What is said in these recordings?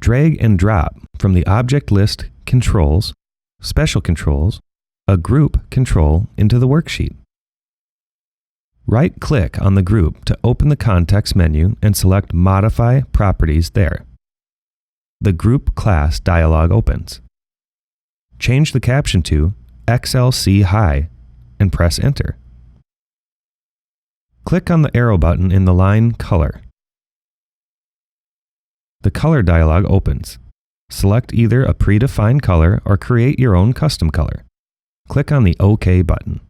Drag and drop from the object list Controls, Special Controls, a group control into the worksheet. Right-click on the group to open the context menu and select Modify Properties there. The Group Class dialog opens. Change the caption to XLC High and press Enter. Click on the arrow button in the line Color. The Color dialog opens. Select either a predefined color or create your own custom color. Click on the OK button.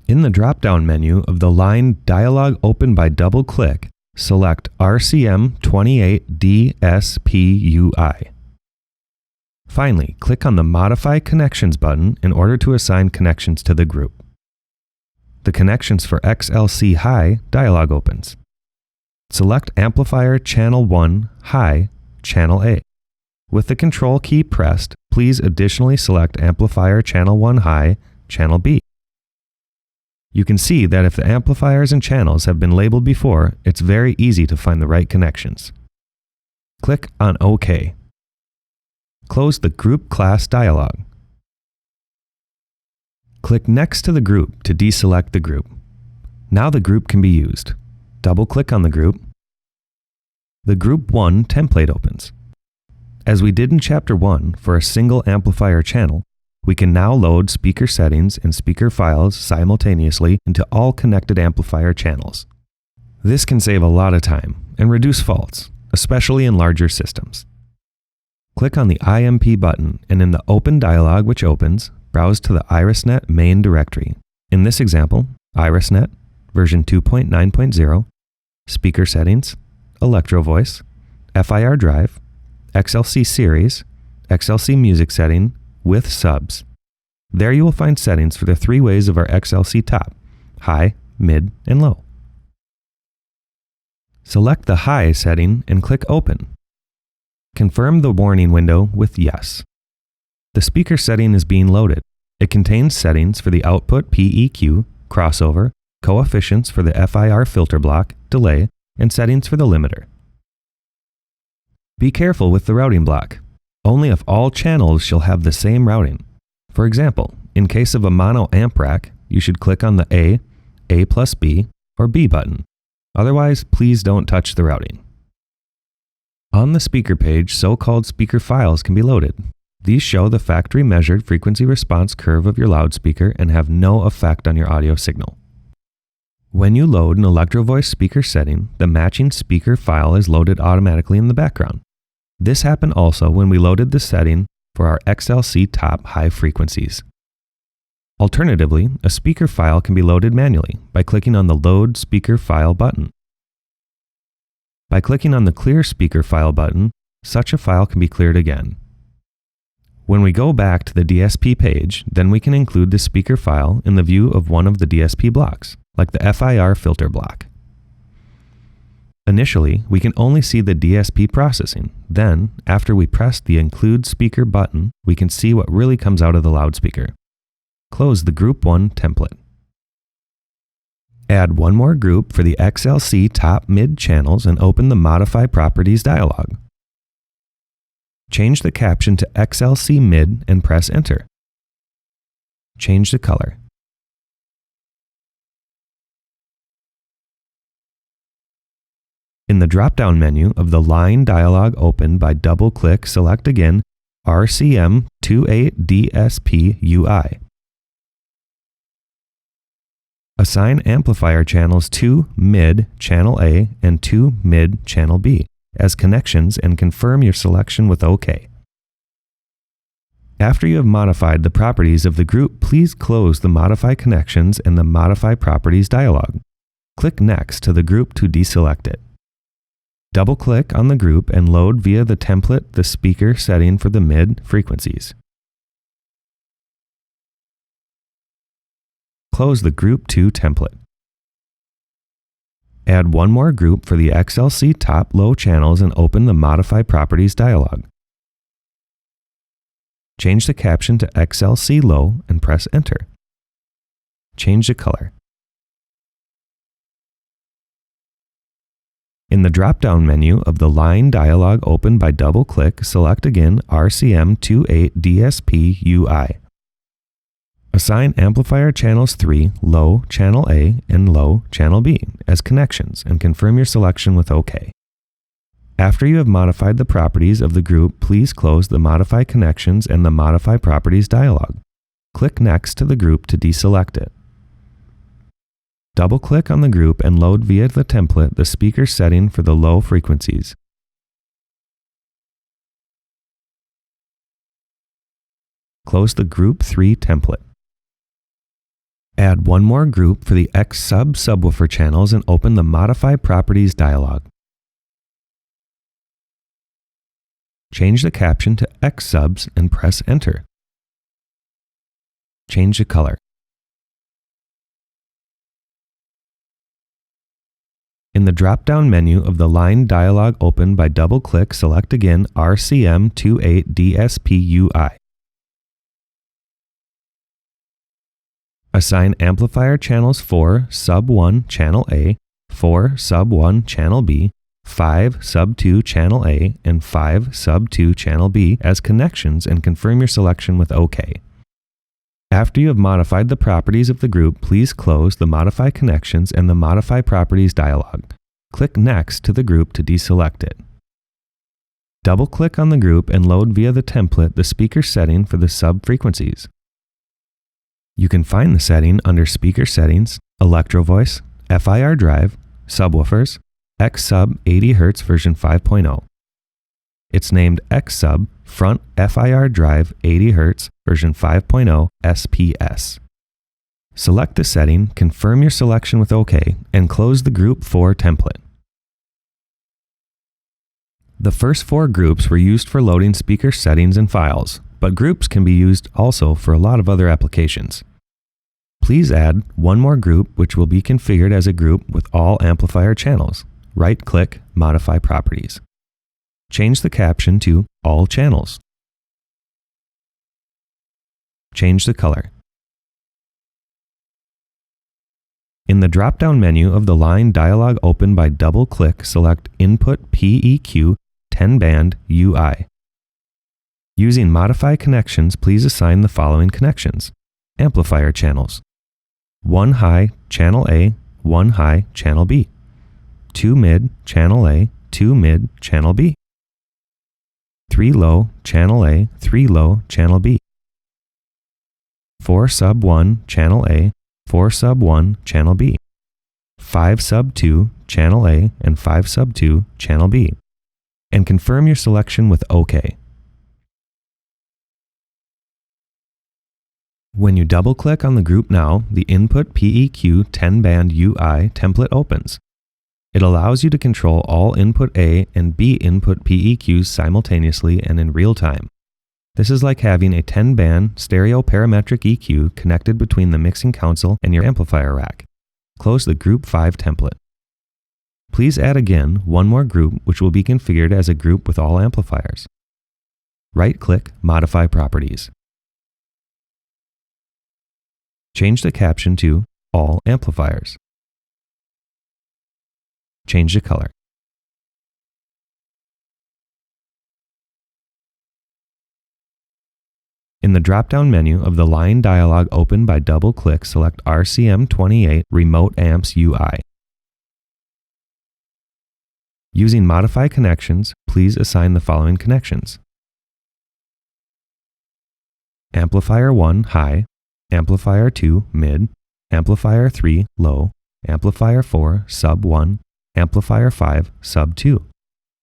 In the drop-down menu of the line dialog open by double-click, select RCM28DSPUI. Finally, click on the Modify Connections button in order to assign connections to the group. The Connections for XLC High dialog opens. Select Amplifier Channel 1 High, Channel A. With the Control key pressed, please additionally select Amplifier Channel 1 High, Channel B. You can see that if the amplifiers and channels have been labeled before, it's very easy to find the right connections. Click on OK. Close the Group Class dialog. Click next to the group to deselect the group. Now the group can be used. Double-click on the group. The Group 1 template opens. As we did in Chapter 1 for a single amplifier channel, we can now load speaker settings and speaker files simultaneously into all connected amplifier channels. This can save a lot of time and reduce faults, especially in larger systems. Click on the IMP button and in the Open dialog which opens, browse to the IrisNet main directory. In this example, IrisNet, version 2.9.0, speaker settings, Electro-Voice, FIR drive, XLC series, XLC music setting with subs. There you will find settings for the three ways of our XLC top, high, mid, and low. Select the high setting and click Open. Confirm the warning window with Yes. The speaker setting is being loaded. It contains settings for the output PEQ, crossover, coefficients for the FIR filter block, delay, and settings for the limiter. Be careful with the routing block. Only if all channels shall have the same routing. For example, in case of a mono amp rack, you should click on the A plus B, or B button. Otherwise, please don't touch the routing. On the speaker page, so-called speaker files can be loaded. These show the factory measured frequency response curve of your loudspeaker and have no effect on your audio signal. When you load an Electro-Voice speaker setting, the matching speaker file is loaded automatically in the background. This happened also when we loaded the setting for our XLC top high frequencies. Alternatively, a speaker file can be loaded manually by clicking on the Load Speaker File button. By clicking on the Clear Speaker File button, such a file can be cleared again. When we go back to the DSP page, then we can include the speaker file in the view of one of the DSP blocks, like the FIR filter block. Initially, we can only see the DSP processing. Then, after we press the Include Speaker button, we can see what really comes out of the loudspeaker. Close the Group 1 template. Add one more group for the XLC top-mid channels and open the Modify Properties dialog. Change the caption to XLC mid and press Enter. Change the color. In the drop-down menu of the line dialog open by double-click, select again RCM28DSPUI. Assign amplifier channels 2 mid channel A and 2 mid channel B as connections and confirm your selection with OK. After you have modified the properties of the group, please close the Modify Connections and the Modify Properties dialog. Click Next to the group to deselect it. Double-click on the group and load via the template the speaker setting for the mid frequencies. Close the Group 2 template. Add one more group for the XLC top-low channels and open the Modify Properties dialog. Change the caption to XLC low and press Enter. Change the color. In the drop-down menu of the line dialog opened by double-click, select again RCM28DSP-UI. Assign amplifier channels 3, low, channel A, and low, channel B as connections and confirm your selection with OK. After you have modified the properties of the group, please close the Modify Connections and the Modify Properties dialog. Click Next to the group to deselect it. Double-click on the group and load via the template the speaker setting for the low frequencies. Close the Group 3 template. Add one more group for the X sub subwoofer channels and open the Modify Properties dialog. Change the caption to X subs and press Enter. Change the color. In the drop-down menu of the line dialog opened by double-click, select again RCM28DSP-UI. Assign amplifier channels 4 sub 1 channel A, 4 sub 1 channel B, 5 sub 2 channel A, and 5 sub 2 channel B as connections and confirm your selection with OK. After you have modified the properties of the group, please close the Modify Connections and the Modify Properties dialog. Click Next to the group to deselect it. Double-click on the group and load via the template the speaker setting for the sub-frequencies. You can find the setting under Speaker Settings, Electro-Voice, FIR Drive, Subwoofers, X Sub 80 Hz version 5.0. It's named X Sub Front FIR Drive 80 Hz version 5.0 SPS. Select the setting, confirm your selection with OK, and close the Group 4 template. The first 4 groups were used for loading speaker settings and files, but groups can be used also for a lot of other applications. Please add one more group which will be configured as a group with all amplifier channels. Right-click, Modify Properties. Change the caption to All Channels. Change the color. In the drop-down menu of the line dialog opened by double-click, select Input PEQ 10-band UI. Using Modify Connections, please assign the following connections. Amplifier channels. 1 high, channel A, 1 high, channel B. 2 mid, channel A, 2 mid, channel B. 3 low, channel A, 3 low, channel B. 4 sub 1, channel A, 4 sub 1, channel B. 5 sub 2, channel A, and 5 sub 2, channel B. And confirm your selection with OK. When you double-click on the group now, the Input PEQ 10-band UI template opens. It allows you to control all input A and B input PEQs simultaneously and in real time. This is like having a 10-band stereo parametric EQ connected between the mixing console and your amplifier rack. Close the Group 5 template. Please add again one more group which will be configured as a group with all amplifiers. Right-click, Modify Properties. Change the caption to All Amplifiers. Change the color. In the drop-down menu of the line dialog opened by double-click, select RCM28 Remote Amps UI. Using Modify Connections, please assign the following connections. Amplifier 1 high, Amplifier 2 mid, Amplifier 3 low, Amplifier 4 sub 1, Amplifier 5 sub 2,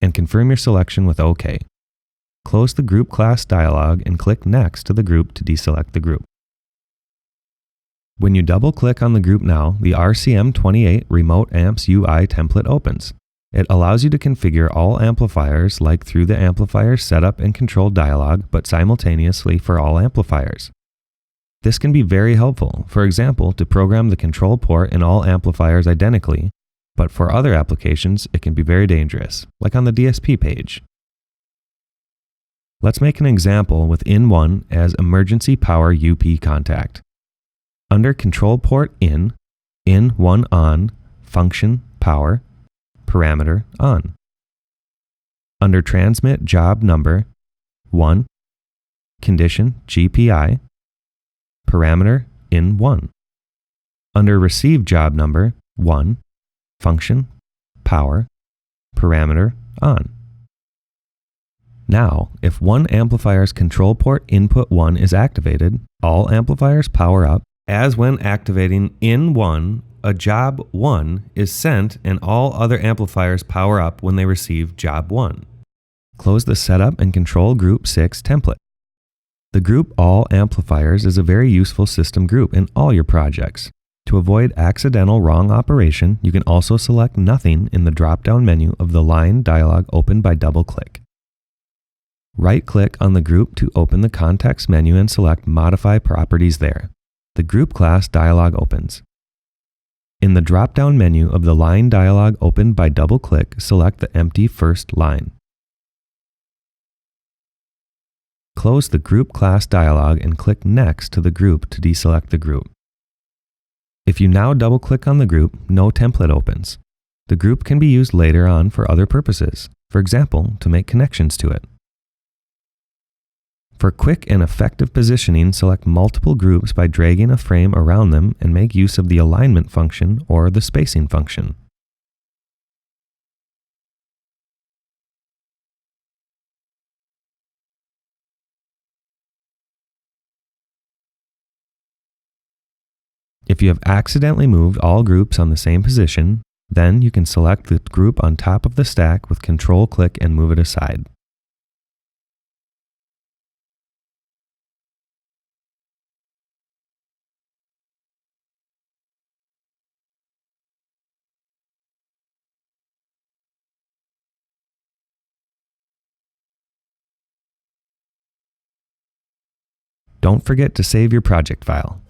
and confirm your selection with OK. Close the Group Class dialog and click Next to the group to deselect the group. When you double-click on the group now, the RCM28 Remote Amps UI template opens. It allows you to configure all amplifiers like through the amplifier setup and control dialog, but simultaneously for all amplifiers. This can be very helpful, for example, to program the control port in all amplifiers identically, but for other applications, it can be very dangerous, like on the DSP page. Let's make an example with In1 as Emergency Power UP contact. Under Control Port In, In1 On, Function, Power, parameter on. Under transmit job number 1, condition GPI, parameter in 1. Under receive job number 1, function power, parameter on. Now, if one amplifier's control port input 1 is activated, all amplifiers power up, as when activating in 1, a job 1 is sent and all other amplifiers power up when they receive job 1. Close the Setup and Control Group 6 template. The group All Amplifiers is a very useful system group in all your projects. To avoid accidental wrong operation, you can also select Nothing in the drop-down menu of the line dialog opened by double-click. Right-click on the group to open the context menu and select Modify Properties there. The Group Class dialog opens. In the drop-down menu of the line dialog opened by double-click, select the empty first line. Close the Group Class dialog and click Next to the group to deselect the group. If you now double-click on the group, no template opens. The group can be used later on for other purposes, for example, to make connections to it. For quick and effective positioning, select multiple groups by dragging a frame around them and make use of the alignment function or the spacing function. If you have accidentally moved all groups on the same position, then you can select the group on top of the stack with Control-click and move it aside. Don't forget to save your project file.